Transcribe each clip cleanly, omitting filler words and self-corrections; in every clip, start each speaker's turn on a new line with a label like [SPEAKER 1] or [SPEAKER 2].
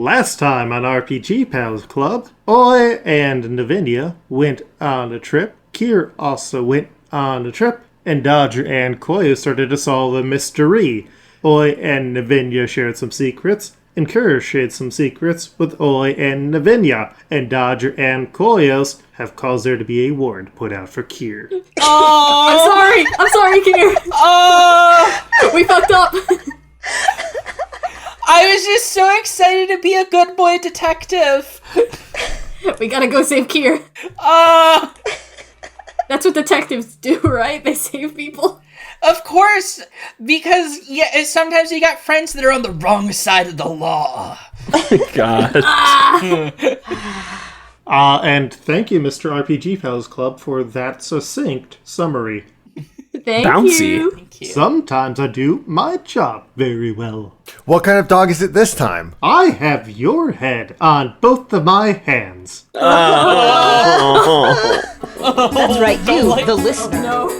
[SPEAKER 1] Last time on RPG Pals Club, Oi and Navinia went on a trip, Kier also went on a trip, and Dodger and Koya started to solve a mystery. Oi and Navinia shared some secrets, and Kier shared some secrets with Oi and Navinia, and Dodger and Koyos have caused there to be a warrant put out for Kier.
[SPEAKER 2] Oh, I'm sorry, Kier.
[SPEAKER 3] Oh,
[SPEAKER 2] We fucked up.
[SPEAKER 3] I was just so excited to be a good boy detective.
[SPEAKER 2] We gotta go save Kier.
[SPEAKER 3] Oh,
[SPEAKER 2] That's what detectives do, right? They save people.
[SPEAKER 3] of course, because sometimes you got friends that are on the wrong side of the law.
[SPEAKER 4] God.
[SPEAKER 1] And thank you, Mr. RPG Pals Club, for that succinct summary.
[SPEAKER 2] Thank
[SPEAKER 4] Bouncy.
[SPEAKER 2] you.
[SPEAKER 3] Thank you.
[SPEAKER 1] Sometimes I do my job very well.
[SPEAKER 5] What kind of dog is it this time?
[SPEAKER 1] I have your head on both of my hands.
[SPEAKER 6] That's right, you,
[SPEAKER 3] like-
[SPEAKER 6] the listener.
[SPEAKER 2] No.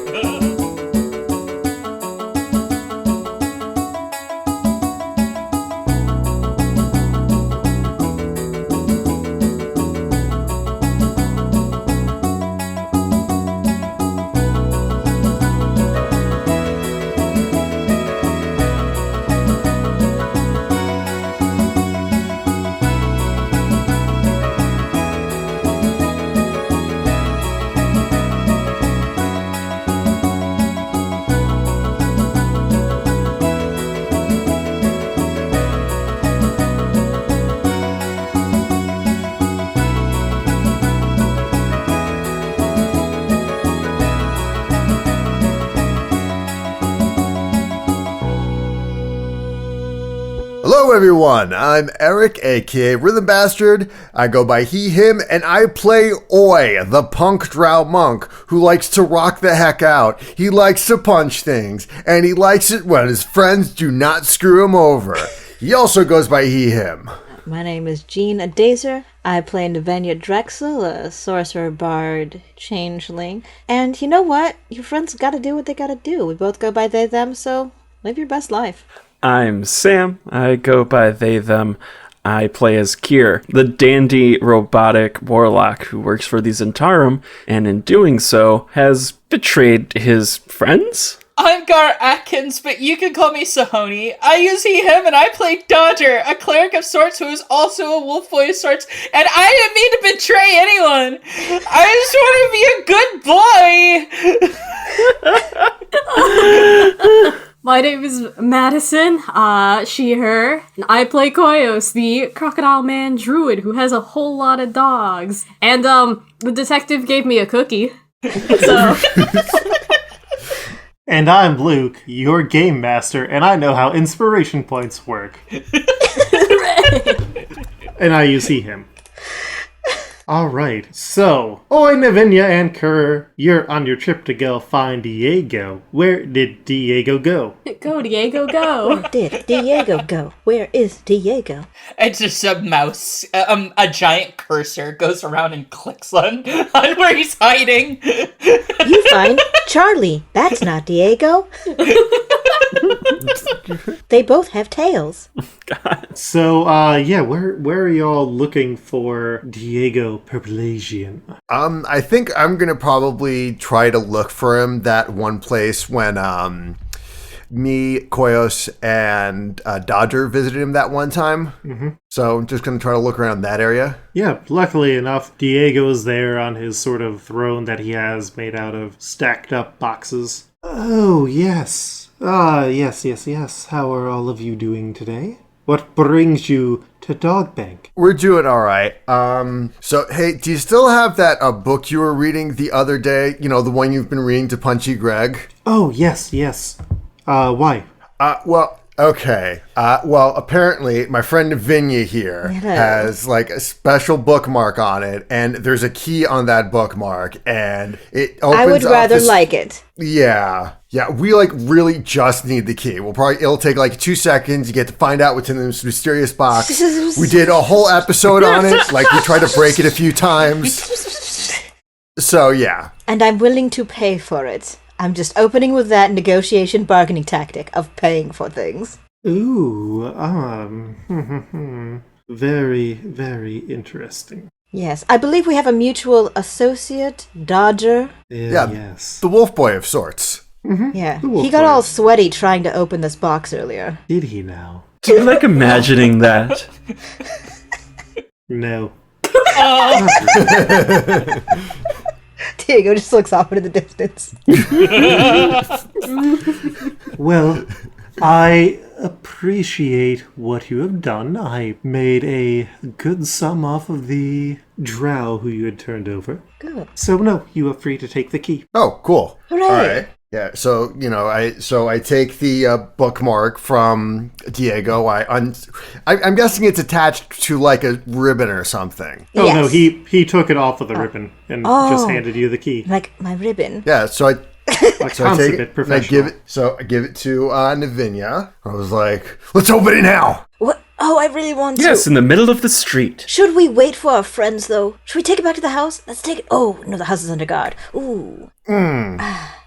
[SPEAKER 5] Hello everyone, I'm Eric, aka Rhythm Bastard. I go by he, him, and I play Oi, the punk drow monk who likes to rock the heck out. He likes to punch things, and he likes it when his friends do not screw him over. He also goes by he, him.
[SPEAKER 6] My name is Jean Adazer. I play Navenia Drexel, a sorcerer bard changeling. And you know what? Your friends gotta do what they gotta do. We both go by they, them, so live your best life.
[SPEAKER 4] I'm Sam. I go by they, them. I play as Kier, the dandy robotic warlock who works for the Zentarum, and in doing so, has betrayed his friends?
[SPEAKER 3] I'm Gar Atkins, but you can call me Sahoni. I use he, him, and I play Dodger, a cleric of sorts who is also a wolf boy of sorts, and I didn't mean to betray anyone. I just want to be a good boy.
[SPEAKER 2] My name is Madison, she, her, and I play Koyos, the crocodile man druid who has a whole lot of dogs. And, the detective gave me a cookie. So,
[SPEAKER 1] And I'm Luke, your game master, and I know how inspiration points work. And I use he, him. Alright, so, Oi, Navinia and Kerr, you're on your trip to go find Diego. Where did Diego go?
[SPEAKER 2] go, Diego, go.
[SPEAKER 6] Where did Diego go? Where is Diego?
[SPEAKER 3] It's just a mouse, a giant cursor goes around and clicks on where he's hiding.
[SPEAKER 6] You find Charlie. That's not Diego. They both have tails.
[SPEAKER 1] So, where are y'all looking for Diego Perpelagian?
[SPEAKER 5] I think I'm gonna probably try to look for him that one place when, me, Koyos, and Dodger visited him that one time. Mm-hmm. So I'm just gonna try to look around that area.
[SPEAKER 1] Yeah, luckily enough, Diego is there on his sort of throne that he has made out of stacked up boxes. Oh, yes. Yes. How are all of you doing today? What brings you to Dogbank?
[SPEAKER 5] We're doing all right. So, hey, do you still have that book you were reading the other day? You know, the one you've been reading to Punchy Greg?
[SPEAKER 1] Oh, yes. Why?
[SPEAKER 5] Well, okay. Apparently, my friend Vinya here has, like, a special bookmark on it, and there's a key on that bookmark, and it opens
[SPEAKER 6] I would
[SPEAKER 5] up
[SPEAKER 6] rather
[SPEAKER 5] this-
[SPEAKER 6] like it.
[SPEAKER 5] Yeah, we, like, really just need the key. It'll take, like, 2 seconds. You get to find out what's in this mysterious box. We did a whole episode on it. Like, we tried to break it a few times. So, yeah.
[SPEAKER 6] And I'm willing to pay for it. I'm just opening with that negotiation bargaining tactic of paying for things.
[SPEAKER 1] Ooh, Very, very interesting.
[SPEAKER 6] Yes, I believe we have a mutual associate, Dodger.
[SPEAKER 5] Yeah.
[SPEAKER 1] Yes.
[SPEAKER 5] The wolf boy of sorts.
[SPEAKER 6] Yeah,
[SPEAKER 1] wolf
[SPEAKER 6] he got
[SPEAKER 1] boy.
[SPEAKER 6] all sweaty trying to open this box earlier.
[SPEAKER 1] Did he now?
[SPEAKER 4] Do you like imagining that?
[SPEAKER 1] No.
[SPEAKER 6] Diego just looks off into the distance.
[SPEAKER 1] Well, I appreciate what you have done. I made a good sum off of the drow who you had turned over.
[SPEAKER 6] Good.
[SPEAKER 1] So no, you are free to take the key.
[SPEAKER 5] Oh, cool.
[SPEAKER 6] Hooray.
[SPEAKER 5] All right. Yeah, so I take the bookmark from Diego. I'm guessing it's attached to like a ribbon or something.
[SPEAKER 1] Oh no,
[SPEAKER 6] Yes.
[SPEAKER 1] he took it off of the ribbon and just handed you the key.
[SPEAKER 6] Like my ribbon.
[SPEAKER 5] Yeah, so I
[SPEAKER 1] Like
[SPEAKER 5] so I take
[SPEAKER 1] consummate
[SPEAKER 5] it. And I
[SPEAKER 1] professional.
[SPEAKER 5] give it to Navinia. I was like, let's open it now.
[SPEAKER 6] What? Oh, I really want
[SPEAKER 4] Yes,
[SPEAKER 6] to.
[SPEAKER 4] in the middle of the street.
[SPEAKER 6] Should we wait for our friends, though? Should we take it back to the house? Let's take it. Oh, no, the house is under guard. Ooh.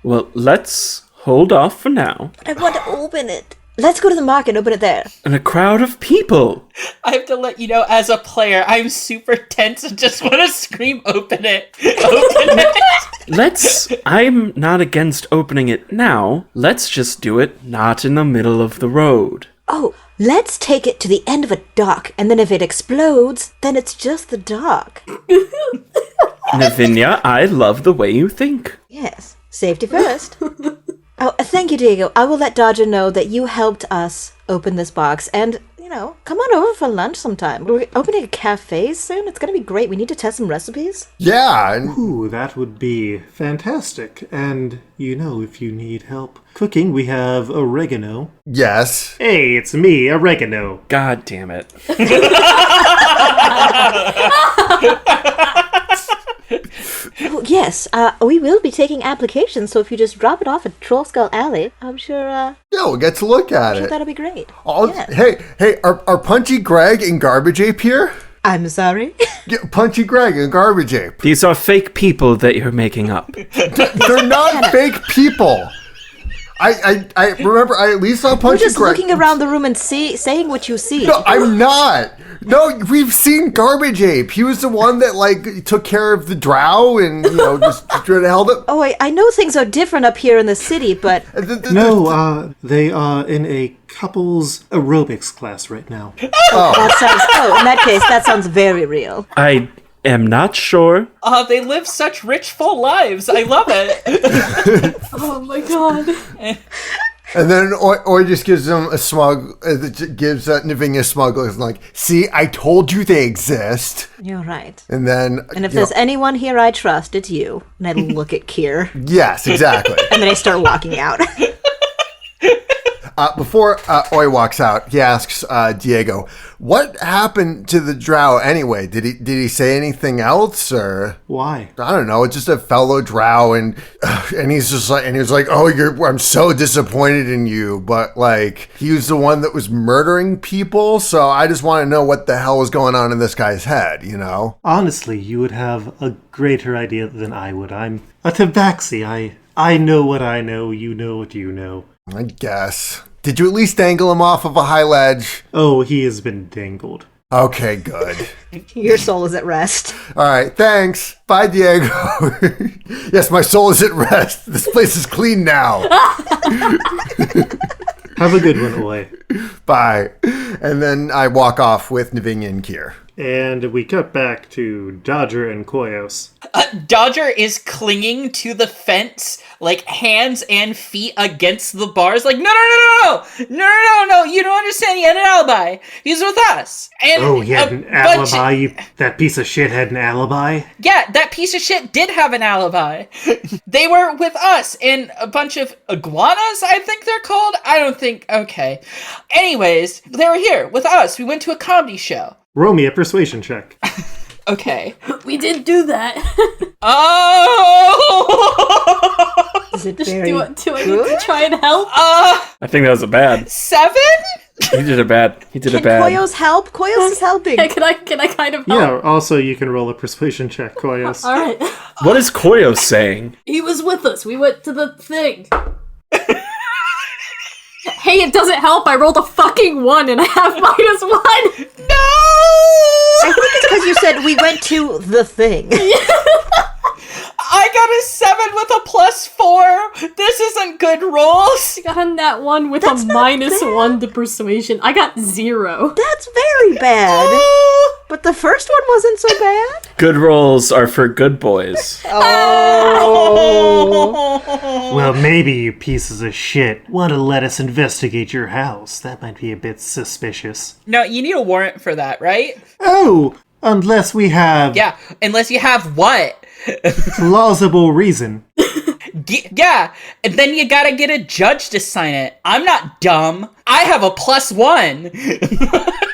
[SPEAKER 4] Well, let's hold off for now.
[SPEAKER 6] But I want to open it. Let's go to the market and open it there.
[SPEAKER 4] And a crowd of people.
[SPEAKER 3] I have to let you know, as a player, I'm super tense and just want to scream, open it. Open it.
[SPEAKER 4] I'm not against opening it now. Let's just do it not in the middle of the road.
[SPEAKER 6] Oh, let's take it to the end of a dock, and then if it explodes, then it's just the dock.
[SPEAKER 4] Navinia, I love the way you think.
[SPEAKER 6] Yes, safety first. Oh, thank you, Diego. I will let Dodger know that you helped us open this box, and, come on over for lunch sometime. We're opening a cafe soon. It's going to be great. We need to test some recipes.
[SPEAKER 5] Yeah, and
[SPEAKER 1] Ooh, that would be fantastic. And, if you need help cooking, we have oregano.
[SPEAKER 5] yes.
[SPEAKER 1] Hey, it's me, oregano.
[SPEAKER 4] God damn it.
[SPEAKER 6] Oh, yes, we will be taking applications, so if you just drop it off at Troll Skull Alley, I'm sure,
[SPEAKER 5] Yeah, we'll get to look at it.
[SPEAKER 6] that'll be great. Yes.
[SPEAKER 5] Hey, are Punchy Greg and Garbage Ape here?
[SPEAKER 6] I'm sorry.
[SPEAKER 5] Yeah, Punchy Greg and Garbage Ape.
[SPEAKER 4] These are fake people that you're making up.
[SPEAKER 5] They're not fake people. I remember I at least saw
[SPEAKER 6] We're
[SPEAKER 5] Punchy
[SPEAKER 6] just
[SPEAKER 5] Greg.
[SPEAKER 6] looking around the room and saying what you see.
[SPEAKER 5] No, I'm not. No, we've seen Garbage Ape. He was the one that took care of the drow and just held it.
[SPEAKER 6] Oh, I know things are different up here in the city, but
[SPEAKER 1] No, they are in a couples aerobics class right now.
[SPEAKER 6] in that case, that sounds very real.
[SPEAKER 4] I am not sure.
[SPEAKER 3] They live such rich, full lives. I love it.
[SPEAKER 2] Oh my god.
[SPEAKER 5] And then Oi just gives him a smug, gives Navinia a smug look, like, see, I told you they exist.
[SPEAKER 6] You're right.
[SPEAKER 5] And then,
[SPEAKER 6] And if there's anyone here I trust, it's you. And I look at Kier,
[SPEAKER 5] yes, exactly.
[SPEAKER 6] and then I start walking out.
[SPEAKER 5] Before Oi walks out, he asks Diego, "What happened to the drow anyway? Did he say anything else, or
[SPEAKER 1] Why?
[SPEAKER 5] I don't know? It's just a fellow drow, and he's just like, and he was like, oh, I'm so disappointed in you, but he was the one that was murdering people, so I just want to know what the hell was going on in this guy's head,
[SPEAKER 1] Honestly, you would have a greater idea than I would. I'm a tabaxi. I know what I know. You know what you know.
[SPEAKER 5] I guess. Did you at least dangle him off of a high ledge?
[SPEAKER 1] Oh, he has been dangled.
[SPEAKER 5] Okay, good.
[SPEAKER 6] Your soul is at rest.
[SPEAKER 5] All right, thanks. Bye, Diego. Yes, my soul is at rest. This place is clean now.
[SPEAKER 1] Have a good one, Oi.
[SPEAKER 5] Bye. And then I walk off with Navinia and Kier.
[SPEAKER 1] And we cut back to Dodger and Koyos.
[SPEAKER 3] Dodger is clinging to the fence, hands and feet against the bars, no, you don't understand, he had an alibi. He's with us. And
[SPEAKER 1] Oh, he had an alibi? That piece of shit had an alibi?
[SPEAKER 3] Yeah, that piece of shit did have an alibi. They were with us and a bunch of iguanas, I think they're called. Okay. Anyways, they were here with us. We went to a comedy show.
[SPEAKER 1] Roll me a persuasion check.
[SPEAKER 3] Okay.
[SPEAKER 2] We did do that.
[SPEAKER 3] Oh!
[SPEAKER 6] Is it
[SPEAKER 2] Do
[SPEAKER 6] very
[SPEAKER 2] I need to
[SPEAKER 6] good?
[SPEAKER 2] try and help?
[SPEAKER 4] I think that was a bad.
[SPEAKER 3] 7?
[SPEAKER 4] He did a bad.
[SPEAKER 6] Can Koyos help? Koyos is helping.
[SPEAKER 2] Can I kind of help?
[SPEAKER 1] Yeah, also you can roll a persuasion check, Koyos.
[SPEAKER 2] Alright.
[SPEAKER 4] What is Koyo saying?
[SPEAKER 2] He was with us. We went to the thing. Hey, it doesn't help. I rolled a fucking 1 and I have -1.
[SPEAKER 3] No!
[SPEAKER 6] I think it's because you said we went to the thing.
[SPEAKER 3] I got a 7 with a +4. This isn't good rolls.
[SPEAKER 2] I got on that one with
[SPEAKER 6] That's
[SPEAKER 2] a
[SPEAKER 6] not
[SPEAKER 2] -1 to persuasion. I got 0.
[SPEAKER 6] That's very bad. But the first one wasn't so bad.
[SPEAKER 4] Good rolls are for good boys.
[SPEAKER 6] Oh.
[SPEAKER 1] Well, maybe you pieces of shit want to let us investigate your house. That might be a bit suspicious.
[SPEAKER 3] No, you need a warrant for that, right?
[SPEAKER 1] Oh, unless we have
[SPEAKER 3] Yeah, unless you have what?
[SPEAKER 1] plausible reason.
[SPEAKER 3] Yeah, and then you gotta get a judge to sign it. I'm not dumb. I have a +1.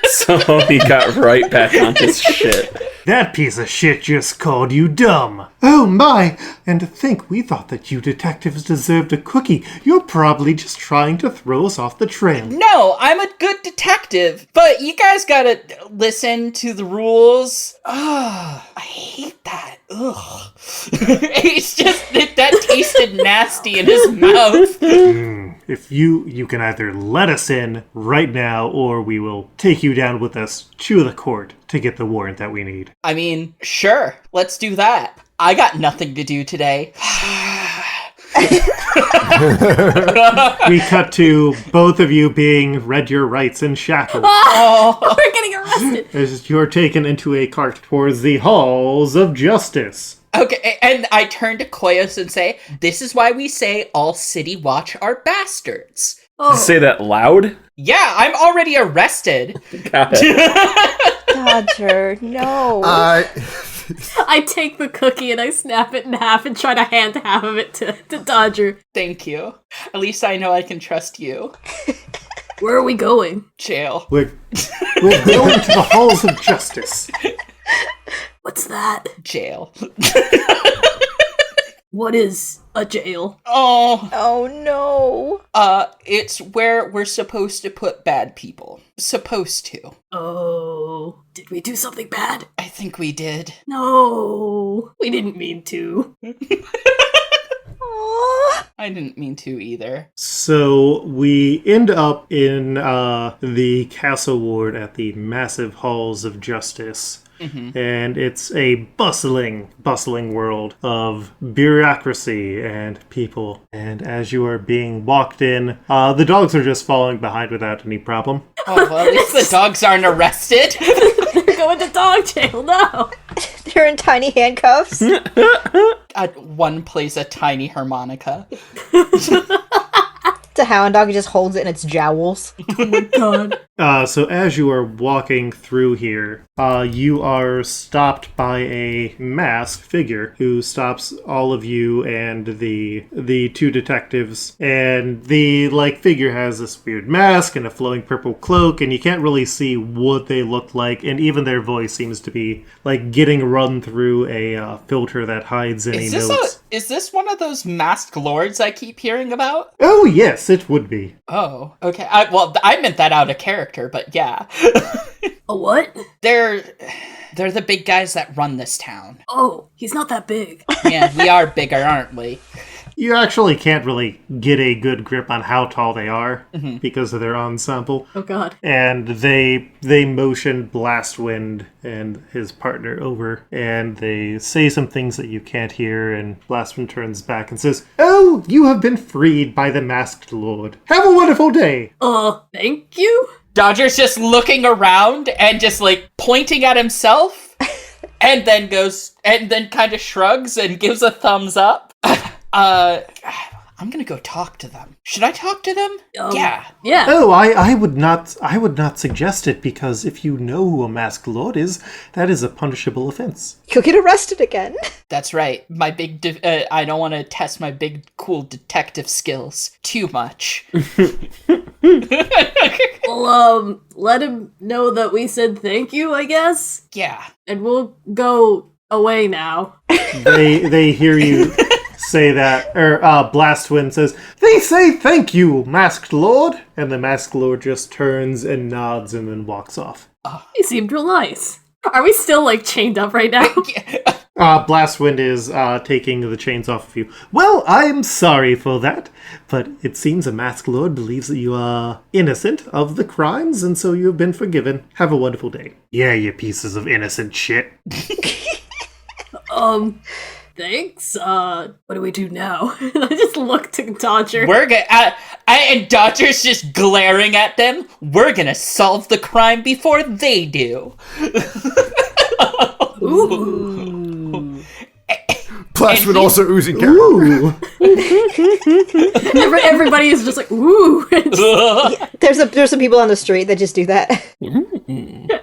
[SPEAKER 4] So he got right back on his shit.
[SPEAKER 1] That piece of shit just called you dumb. Oh my! And to think we thought that you detectives deserved a cookie. You're probably just trying to throw us off the trail.
[SPEAKER 3] No, I'm a good detective, but you guys gotta listen to the rules. Ugh, I hate that. Ugh. It's just that tasted nasty in his mouth.
[SPEAKER 1] If you can either let us in right now, or we will take you down with us to the court to get the warrant that we need.
[SPEAKER 3] I mean, sure, let's do that. I got nothing to do today.
[SPEAKER 1] We cut to both of you being read your rights in shackles
[SPEAKER 2] We're getting arrested.
[SPEAKER 1] as you're taken into a cart towards the halls of justice.
[SPEAKER 3] Okay, and I turn to Koyos and say, this is why we say all City Watch are bastards.
[SPEAKER 2] Oh,
[SPEAKER 4] Say that loud?
[SPEAKER 3] Yeah, I'm already arrested.
[SPEAKER 4] Got it.
[SPEAKER 6] Dodger, no.
[SPEAKER 2] I take the cookie and I snap it in half and try to hand half of it to Dodger.
[SPEAKER 3] Thank you. At least I know I can trust you.
[SPEAKER 2] Where are we going?
[SPEAKER 3] Jail.
[SPEAKER 1] We're going to the halls of justice.
[SPEAKER 2] What's that?
[SPEAKER 3] Jail.
[SPEAKER 2] What is a jail?
[SPEAKER 3] Oh,
[SPEAKER 6] Oh no.
[SPEAKER 3] it's where we're supposed to put bad people. Supposed to.
[SPEAKER 2] Oh, did we do something bad?
[SPEAKER 3] I think we did.
[SPEAKER 2] No, we didn't mean to.
[SPEAKER 6] Aw.
[SPEAKER 3] I didn't mean to either.
[SPEAKER 1] So we end up in the castle ward at the massive halls of justice. And it's a bustling world of bureaucracy and people. And as you are being walked in, the dogs are just following behind without any problem.
[SPEAKER 3] Oh, well, at least the dogs aren't arrested.
[SPEAKER 2] They're going to dog jail now.
[SPEAKER 6] They're in tiny handcuffs.
[SPEAKER 3] One plays a tiny harmonica.
[SPEAKER 6] It's a hound dog. He just holds it in its jowls.
[SPEAKER 2] Oh my god.
[SPEAKER 1] So as you are walking through here, you are stopped by a masked figure who stops all of you and the two detectives. And the figure has this weird mask and a flowing purple cloak, and you can't really see what they look like. And even their voice seems to be getting run through a filter that hides any notes.
[SPEAKER 3] Is this one of those masked lords I keep hearing about?
[SPEAKER 1] Oh yes, it would be.
[SPEAKER 3] Oh, okay. I meant that out of character, but yeah.
[SPEAKER 2] A what?
[SPEAKER 3] They're the big guys that run this town.
[SPEAKER 2] Oh, he's not that big.
[SPEAKER 3] Yeah, we are bigger, aren't we?
[SPEAKER 1] You actually can't really get a good grip on how tall they are because of their ensemble.
[SPEAKER 2] Oh god.
[SPEAKER 1] And they motion Blastwind and his partner over, and they say some things that you can't hear, and Blastwind turns back and says, "Oh, you have been freed by the Masked Lord. Have a wonderful day."
[SPEAKER 2] Thank you?
[SPEAKER 3] Dodger's just looking around and just pointing at himself, and then kind of shrugs and gives a thumbs up. I'm gonna go talk to them. Should I talk to them? Yeah.
[SPEAKER 2] Yeah.
[SPEAKER 1] Oh, I would not suggest it, because if you know who a Masked Lord is, that is a punishable offense.
[SPEAKER 6] You'll get arrested again.
[SPEAKER 3] That's right. My big, I don't want to test my big, cool detective skills too much.
[SPEAKER 2] Well, let him know that we said thank you, I guess?
[SPEAKER 3] Yeah.
[SPEAKER 2] And we'll go away now.
[SPEAKER 1] They hear you say that, or Blastwind says, "They say thank you, Masked Lord," and the Masked Lord just turns and nods and then walks off.
[SPEAKER 2] He seemed real nice. Are we still, chained up right now?
[SPEAKER 1] Blastwind is taking the chains off of you. Well, I'm sorry for that, but it seems a masked lord believes that you are innocent of the crimes, and so you have been forgiven. Have a wonderful day. Yeah, you pieces of innocent shit.
[SPEAKER 2] Thanks. What do we do now? I just look to Dodger.
[SPEAKER 3] We're gonna, and Dodger's just glaring at them. We're gonna solve the crime before they do.
[SPEAKER 2] Ooh.
[SPEAKER 5] Blastwind also oozing character.
[SPEAKER 2] Everybody is just like, ooh.
[SPEAKER 6] There's some people on the street that just do that.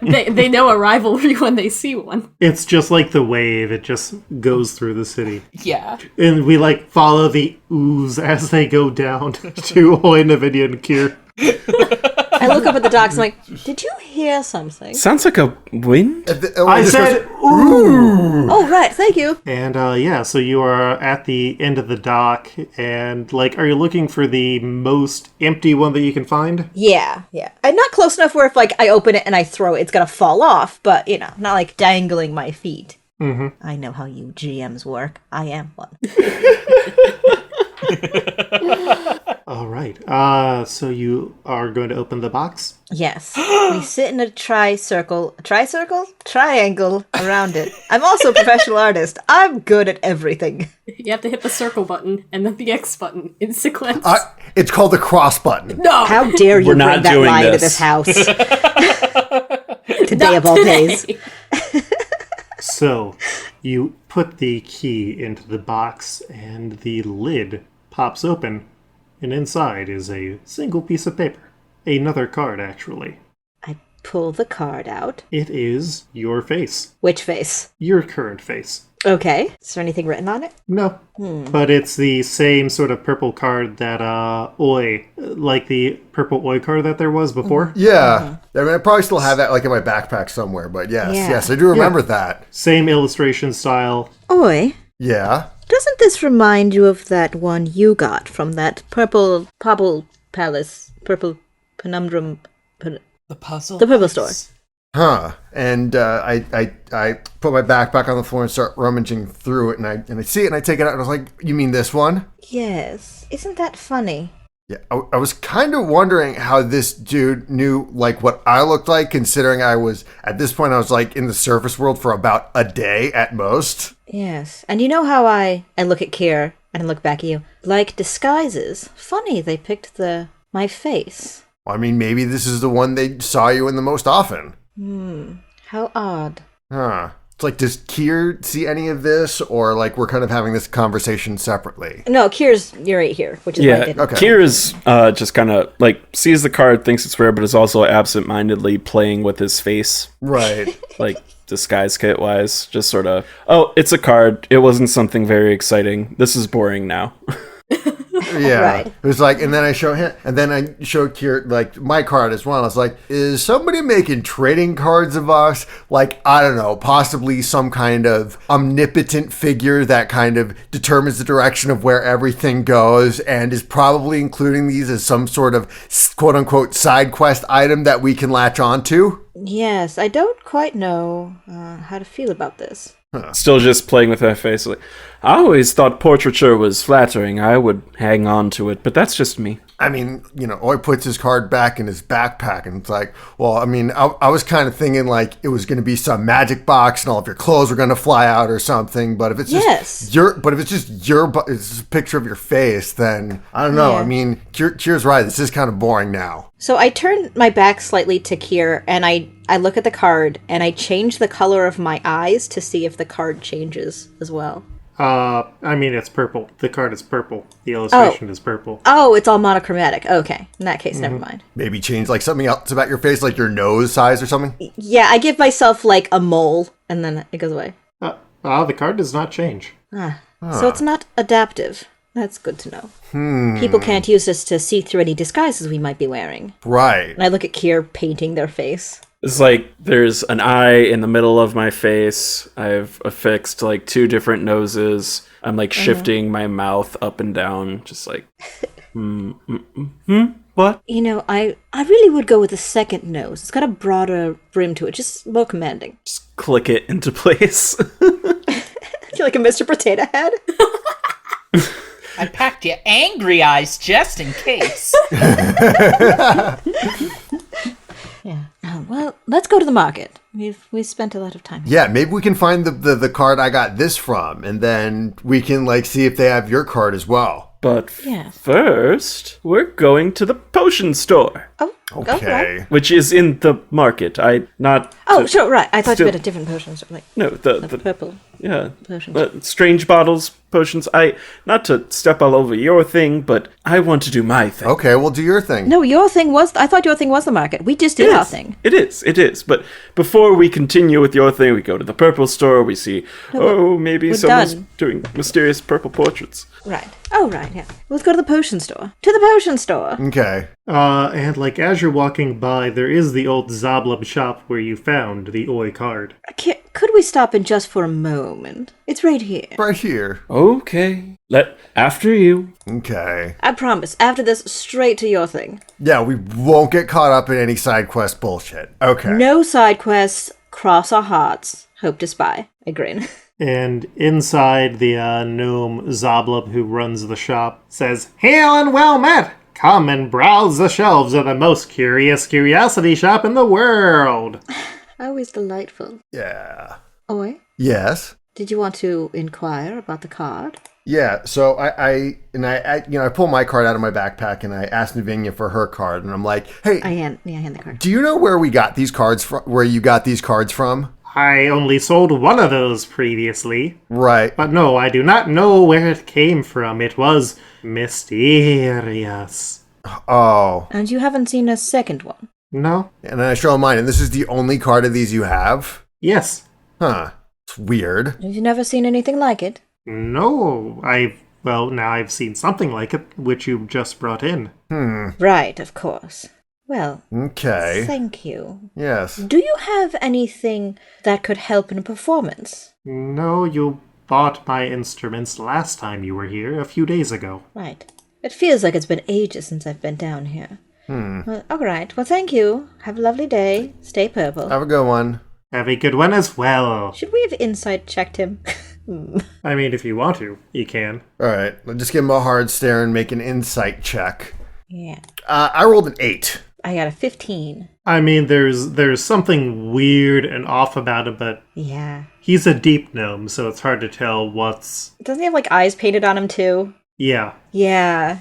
[SPEAKER 2] They know a rivalry when they see one.
[SPEAKER 1] It's just like the wave. It just goes through the city.
[SPEAKER 3] Yeah.
[SPEAKER 1] And we, follow the ooze as they go down to Oi, Navidia, and Kier.
[SPEAKER 6] I look up at the docks and I'm like, did you hear something?
[SPEAKER 4] Sounds like a wind?
[SPEAKER 1] I said, ooh!
[SPEAKER 6] Oh, right, thank you.
[SPEAKER 1] And, so you are at the end of the dock, and, are you looking for the most empty one that you can find?
[SPEAKER 6] Yeah. I'm not close enough where if, I open it and I throw it, it's gonna fall off, but, not, dangling my feet.
[SPEAKER 1] Mm-hmm.
[SPEAKER 6] I know how you GMs work. I am one.
[SPEAKER 1] All right. So you are going to open the box?
[SPEAKER 6] Yes. We sit in a triangle around it. I'm also a professional artist. I'm good at everything.
[SPEAKER 2] You have to hit the circle button and then the X button in sequence.
[SPEAKER 5] It's called the cross button.
[SPEAKER 2] No!
[SPEAKER 6] How dare you
[SPEAKER 4] We're
[SPEAKER 6] bring
[SPEAKER 4] not
[SPEAKER 6] that
[SPEAKER 4] doing
[SPEAKER 6] lie to
[SPEAKER 4] this.
[SPEAKER 6] this house? Today
[SPEAKER 2] Not
[SPEAKER 6] of all
[SPEAKER 2] today.
[SPEAKER 6] days.
[SPEAKER 1] So you put the key into the box, and the lid pops open, and inside is a single piece of paper. Another card, actually.
[SPEAKER 6] I pull the card out.
[SPEAKER 1] It is your face.
[SPEAKER 6] Which face?
[SPEAKER 1] Your current face.
[SPEAKER 6] Okay. Is there anything written on it?
[SPEAKER 1] No. But it's the same sort of purple card that, Oi, like the purple Oi card that there was before.
[SPEAKER 5] Yeah. I mean, I probably still have that, in my backpack somewhere, but yes, I do remember that.
[SPEAKER 1] Same illustration style.
[SPEAKER 6] Oi,
[SPEAKER 5] Yeah.
[SPEAKER 6] doesn't this remind you of that one you got from that purple palace, purple penumbrum,
[SPEAKER 3] The puzzle?
[SPEAKER 6] the purple store?
[SPEAKER 5] Huh. And I put my backpack on the floor and start rummaging through it, and I see it, and I take it out, and I was like, you mean this one?
[SPEAKER 6] Yes. Isn't that funny?
[SPEAKER 5] Yeah, I was kind of wondering how this dude knew, what I looked like, considering at this point, I was, in the surface world for about a day at most.
[SPEAKER 6] Yes. And you know how I look at Kier and I look back at you? Like disguises. Funny they picked my face.
[SPEAKER 5] I mean, maybe this is the one they saw you in the most often.
[SPEAKER 6] How odd.
[SPEAKER 5] Huh. It's does Kier see any of this, or, we're kind of having this conversation separately?
[SPEAKER 6] No, you're right here, which is why I
[SPEAKER 4] Yeah,
[SPEAKER 6] didn't.
[SPEAKER 5] Okay.
[SPEAKER 4] Kier is just kind of, sees the card, thinks it's rare, but is also absentmindedly playing with his face,
[SPEAKER 5] Right.
[SPEAKER 4] disguise kit-wise. Just sort of, oh, it's a card. It wasn't something very exciting. This is boring now.
[SPEAKER 5] Yeah.
[SPEAKER 6] Right.
[SPEAKER 5] It was and then I show him, and then I show Kier, my card as well. I was like, is somebody making trading cards of us? I don't know, possibly some kind of omnipotent figure that kind of determines the direction of where everything goes and is probably including these as some sort of quote unquote side quest item that we can latch onto?
[SPEAKER 6] Yes, I don't quite know how to feel about this.
[SPEAKER 4] Still just playing with her face. I always thought portraiture was flattering. I would hang on to it, but that's just me.
[SPEAKER 5] I mean, Oi puts his card back in his backpack, and it's well, I mean, I was kind of thinking it was going to be some magic box and all of your clothes were going to fly out or something. But if it's just it's just a picture of your face, then I don't know.
[SPEAKER 6] Yeah.
[SPEAKER 5] I mean, Kier's right. This is kind of boring now.
[SPEAKER 6] So I turn my back slightly to Kier, and I look at the card, and I change the color of my eyes to see if the card changes as well.
[SPEAKER 1] I mean, it's purple. The card is purple. The illustration is purple.
[SPEAKER 6] Oh, it's all monochromatic. Okay, in that case, never mind.
[SPEAKER 5] Maybe change something else about your face, your nose size or something.
[SPEAKER 6] Yeah, I give myself a mole, and then it goes away.
[SPEAKER 1] The card does not change.
[SPEAKER 6] So it's not adaptive. That's good to know. People can't use this to see through any disguises we might be wearing.
[SPEAKER 5] Right.
[SPEAKER 6] And I look at Kier painting their face.
[SPEAKER 4] It's there's an eye in the middle of my face. I've affixed 2 different noses. I'm shifting my mouth up and down, just what?
[SPEAKER 6] I really would go with the second nose. It's got a broader brim to it, just more commanding.
[SPEAKER 4] Just click it into place.
[SPEAKER 6] You're like a Mr. Potato Head?
[SPEAKER 3] I packed you angry eyes just in case.
[SPEAKER 6] Yeah. Well, let's go to the market. We've spent a lot of time.
[SPEAKER 5] Yeah, maybe we can find the card I got this from, and then we can like see if they have your card as well.
[SPEAKER 4] But
[SPEAKER 6] Yes.
[SPEAKER 4] first, we're going to the potion store,
[SPEAKER 6] Oh, go for it.
[SPEAKER 5] Okay.
[SPEAKER 4] which is in the market.
[SPEAKER 6] Oh, sure, right. I thought
[SPEAKER 4] Still-
[SPEAKER 6] you meant a different potion, so like
[SPEAKER 4] No,
[SPEAKER 6] the
[SPEAKER 4] the
[SPEAKER 6] purple
[SPEAKER 4] yeah,
[SPEAKER 6] potions.
[SPEAKER 4] strange bottles, potions. Not to step all over your thing, but I want to do my thing.
[SPEAKER 5] Okay, well, do your thing.
[SPEAKER 6] No, your thing was. I thought your thing was the market. We just did our thing.
[SPEAKER 4] It is. But before we continue with your thing, we go to the purple store. We see, maybe
[SPEAKER 6] we're
[SPEAKER 4] someone's
[SPEAKER 6] done.
[SPEAKER 4] doing mysterious purple portraits.
[SPEAKER 6] Right. Oh, right. Yeah. Let's go to the potion store. To the potion store.
[SPEAKER 5] Okay.
[SPEAKER 1] And like as you're walking by, there is the old Zoblub shop where you found the Oi card.
[SPEAKER 6] Could we stop in just for a moment? It's right here.
[SPEAKER 5] Right here.
[SPEAKER 4] Okay. After you.
[SPEAKER 5] Okay.
[SPEAKER 6] I promise. After this, straight to your thing.
[SPEAKER 5] Yeah, we won't get caught up in any side quest bullshit. Okay.
[SPEAKER 6] No side quests. Cross our hearts. Hope to spy. I grin.
[SPEAKER 1] And inside, the gnome Zoblub who runs the shop says, "Hail and well met! Come and browse the shelves of the most curious curiosity shop in the world."
[SPEAKER 6] Always delightful.
[SPEAKER 5] Yeah.
[SPEAKER 6] Oi,
[SPEAKER 5] Yes.
[SPEAKER 6] did you want to inquire about the card?
[SPEAKER 5] Yeah, so I pull my card out of my backpack and I ask Navinia for her card and I'm like, hey,
[SPEAKER 6] I hand the card.
[SPEAKER 5] do you know where we got these cards from? Where you got these cards from?
[SPEAKER 1] I only sold one of those previously,
[SPEAKER 5] Right.
[SPEAKER 1] but no, I do not know where it came from. It was mysterious.
[SPEAKER 5] Oh.
[SPEAKER 6] And you haven't seen a second one?
[SPEAKER 1] No?
[SPEAKER 5] And then I show him mine, and this is the only card of these you have?
[SPEAKER 1] Yes.
[SPEAKER 5] Huh. It's weird.
[SPEAKER 6] Have you never seen anything like it?
[SPEAKER 1] No. Now I've seen something like it, which you just brought in.
[SPEAKER 6] Right, of course. Well,
[SPEAKER 5] Okay.
[SPEAKER 6] thank you.
[SPEAKER 5] Yes.
[SPEAKER 6] Do you have anything that could help in a performance?
[SPEAKER 1] No, you bought my instruments last time you were here, a few days ago.
[SPEAKER 6] Right. It feels like it's been ages since I've been down here. Well, all right. Well, thank you. Have a lovely day. Stay purple.
[SPEAKER 5] Have a good one.
[SPEAKER 1] Have a good one as well.
[SPEAKER 6] Should we have insight checked him?
[SPEAKER 1] I mean, if you want to, you can.
[SPEAKER 5] All right. I'll just give him a hard stare and make an insight check.
[SPEAKER 6] Yeah.
[SPEAKER 5] I rolled an 8.
[SPEAKER 6] I got a 15.
[SPEAKER 1] I mean, there's something weird and off about him, but
[SPEAKER 6] Yeah.
[SPEAKER 1] he's a deep gnome, so it's hard to tell what's...
[SPEAKER 6] Doesn't he have, like, eyes painted on him, too?
[SPEAKER 1] Yeah.
[SPEAKER 6] Yeah.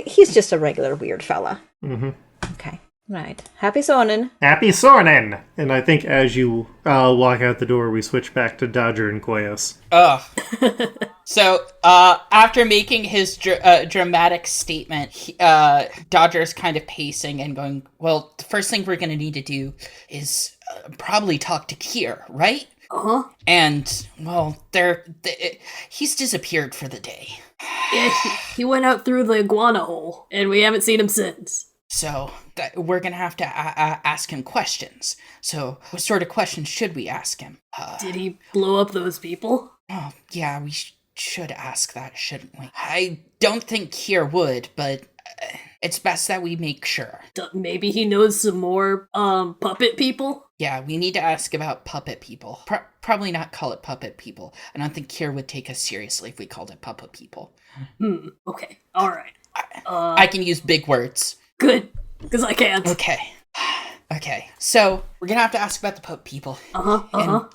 [SPEAKER 6] He's just a regular weird fella.
[SPEAKER 1] Mm-hmm.
[SPEAKER 6] Okay. Right. Happy Sonnen.
[SPEAKER 1] Happy Sornin! And I think as you walk out the door, we switch back to Dodger and Koyos.
[SPEAKER 3] Ugh. So, after making his dramatic statement, Dodger's kind of pacing and going, well, the first thing we're going to need to do is probably talk to Kier, right?
[SPEAKER 2] Uh-huh.
[SPEAKER 3] And, well, he's disappeared for the day.
[SPEAKER 2] Yeah, he went out through the iguana hole, and we haven't seen him since.
[SPEAKER 3] So, we're going to have to ask him questions. So, what sort of questions should we ask him?
[SPEAKER 2] Did he blow up those people?
[SPEAKER 3] Oh, yeah, we should ask that, shouldn't we? I don't think Kier would, but it's best that we make sure.
[SPEAKER 2] Maybe he knows some more, puppet people?
[SPEAKER 3] Yeah, we need to ask about puppet people. Probably not call it puppet people. I don't think Kier would take us seriously if we called it puppet people.
[SPEAKER 2] Okay, alright.
[SPEAKER 3] I can use big words.
[SPEAKER 2] Good, because I can't.
[SPEAKER 3] Okay. Okay, so we're gonna have to ask about the puppet people. And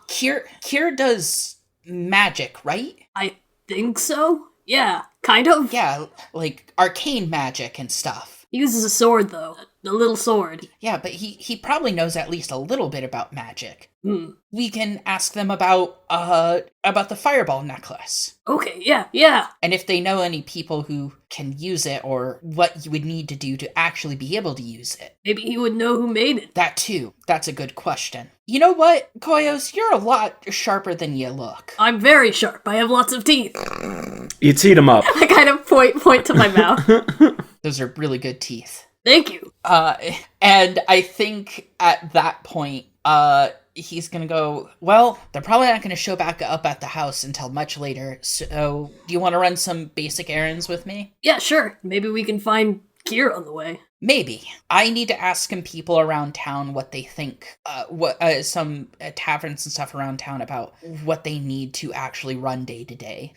[SPEAKER 3] Kier does magic, right?
[SPEAKER 2] I think so? Yeah, kind of.
[SPEAKER 3] Yeah, like arcane magic and stuff.
[SPEAKER 2] He uses a sword, though. A little sword.
[SPEAKER 3] Yeah, but he probably knows at least a little bit about magic. We can ask them about the fireball necklace.
[SPEAKER 2] Okay, yeah.
[SPEAKER 3] And if they know any people who can use it or what you would need to do to actually be able to use it.
[SPEAKER 2] Maybe he would know who made it.
[SPEAKER 3] That too. That's a good question. You know what, Koyos? You're a lot sharper than you look.
[SPEAKER 2] I'm very sharp. I have lots of teeth.
[SPEAKER 4] You teed him up.
[SPEAKER 2] I kind of point to my mouth.
[SPEAKER 3] Those are really good teeth.
[SPEAKER 2] Thank you.
[SPEAKER 3] And I think at that point, he's gonna go, well, they're probably not gonna show back up at the house until much later, so do you want to run some basic errands with me?
[SPEAKER 2] Yeah, sure. Maybe we can find Kier on the way.
[SPEAKER 3] Maybe. I need to ask some people around town what they think, some taverns and stuff around town about what they need to actually run day to day.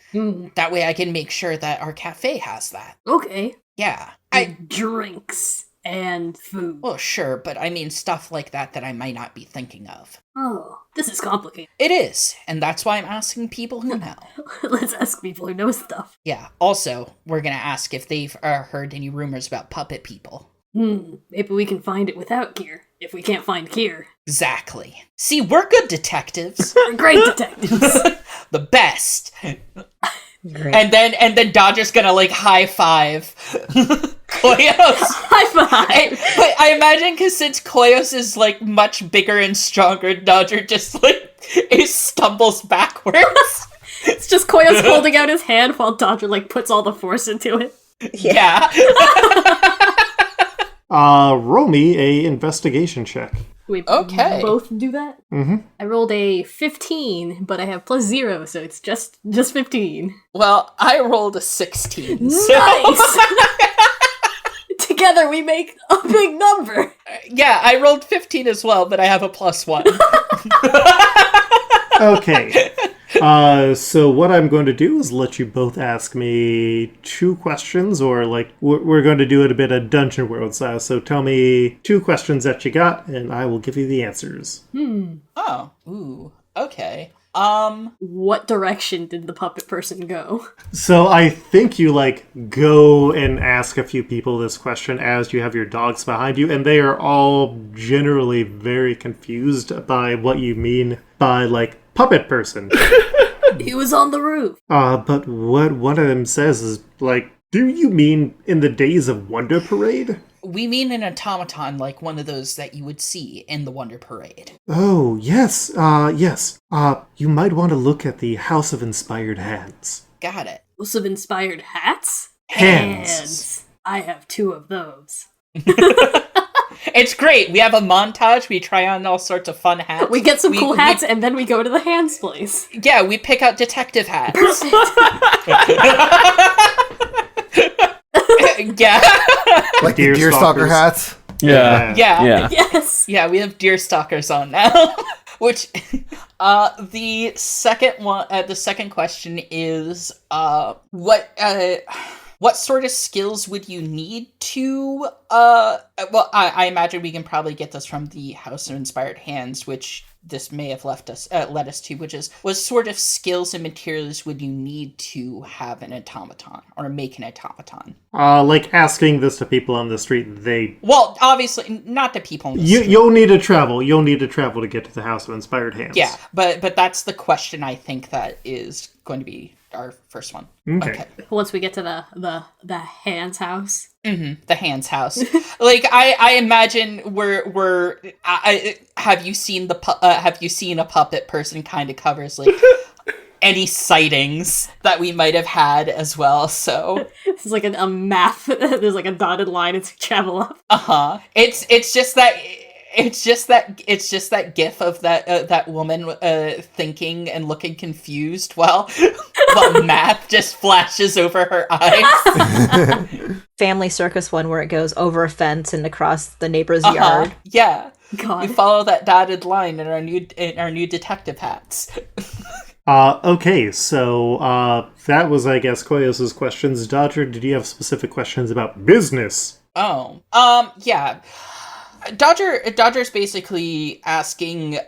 [SPEAKER 3] That way I can make sure that our cafe has that.
[SPEAKER 2] Okay.
[SPEAKER 3] Yeah.
[SPEAKER 2] Drinks and food.
[SPEAKER 3] Well, sure, but I mean stuff like that I might not be thinking of.
[SPEAKER 2] Oh, this is complicated.
[SPEAKER 3] It is, and that's why I'm asking people who know.
[SPEAKER 2] Let's ask people who know stuff.
[SPEAKER 3] Yeah. Also, we're gonna ask if they've heard any rumors about puppet people.
[SPEAKER 2] Maybe we can find it without Kier, if we can't find Kier.
[SPEAKER 3] Exactly. See, we're good detectives.
[SPEAKER 2] We're great detectives.
[SPEAKER 3] The best.
[SPEAKER 6] Great.
[SPEAKER 3] And then Dodger's gonna like high five Koyos.
[SPEAKER 2] High five!
[SPEAKER 3] But I imagine because since Koyos is like much bigger and stronger, Dodger just like stumbles backwards.
[SPEAKER 2] It's just Koyos holding out his hand while Dodger like puts all the force into it.
[SPEAKER 3] Yeah.
[SPEAKER 1] Roll me a investigation check.
[SPEAKER 2] We
[SPEAKER 3] Okay.
[SPEAKER 2] both do that?
[SPEAKER 1] Mm-hmm.
[SPEAKER 2] I rolled a 15, but I have +0, so it's just 15.
[SPEAKER 3] Well, I rolled a 16. So
[SPEAKER 2] Nice! Together we make a big number.
[SPEAKER 3] yeah, I rolled 15 as well, but I have a +1.
[SPEAKER 1] Okay. So what I'm going to do is let you both ask me 2 questions, or like we're going to do it a bit of Dungeon World style. So tell me 2 questions that you got, and I will give you the answers.
[SPEAKER 3] Oh, ooh, okay.
[SPEAKER 2] What direction did the puppet person go?
[SPEAKER 1] So I think you like go and ask a few people this question as you have your dogs behind you, and they are all generally very confused by what you mean by like puppet person.
[SPEAKER 2] He was on the roof.
[SPEAKER 1] But what one of them says is like, do you mean in the days of Wonder Parade?
[SPEAKER 3] We mean an automaton like one of those that you would see in the Wonder Parade.
[SPEAKER 1] Oh, yes, yes. You might want to look at the House of Inspired Hands.
[SPEAKER 3] Got it.
[SPEAKER 2] Those have inspired hats?
[SPEAKER 1] Hands.
[SPEAKER 2] I have 2 of those.
[SPEAKER 3] It's great. We have a montage. We try on all sorts of fun hats.
[SPEAKER 2] We get some cool hats, and then we go to the hands place.
[SPEAKER 3] Yeah, we pick out detective hats. Yeah.
[SPEAKER 5] Like the Deerstalker hats.
[SPEAKER 4] Yeah.
[SPEAKER 3] Yeah.
[SPEAKER 2] Yes!
[SPEAKER 3] Yeah, we have deerstalkers on now. Which, the second question is, what sort of skills would you need to, well, I imagine we can probably get this from the House of Inspired Hands, which this may have led us to, which is, what sort of skills and materials would you need to have an automaton, or make an automaton?
[SPEAKER 1] Like asking this to people on the street,
[SPEAKER 3] Well, obviously, not the people in the street.
[SPEAKER 1] You'll need to travel. You'll need to travel to get to the House of Inspired Hands.
[SPEAKER 3] Yeah, but that's the question I think that is going to be our first one.
[SPEAKER 1] Okay.
[SPEAKER 2] Once we get to the hands house.
[SPEAKER 3] The Hands House. Like I imagine have you seen a puppet person kind of covers like any sightings that we might have had as well. So
[SPEAKER 2] It's like a map. There's like a dotted line to travel up.
[SPEAKER 3] it's just that gif of that woman thinking and looking confused while math just flashes over her eyes.
[SPEAKER 6] Family Circus one where it goes over a fence and across the neighbor's yard.
[SPEAKER 3] Yeah.
[SPEAKER 2] God.
[SPEAKER 3] We follow that dotted line in our new detective hats.
[SPEAKER 1] Okay, so that was, I guess, Koyos' questions. Dodger, did you have specific questions about business?
[SPEAKER 3] Oh. Yeah. Dodger's basically asking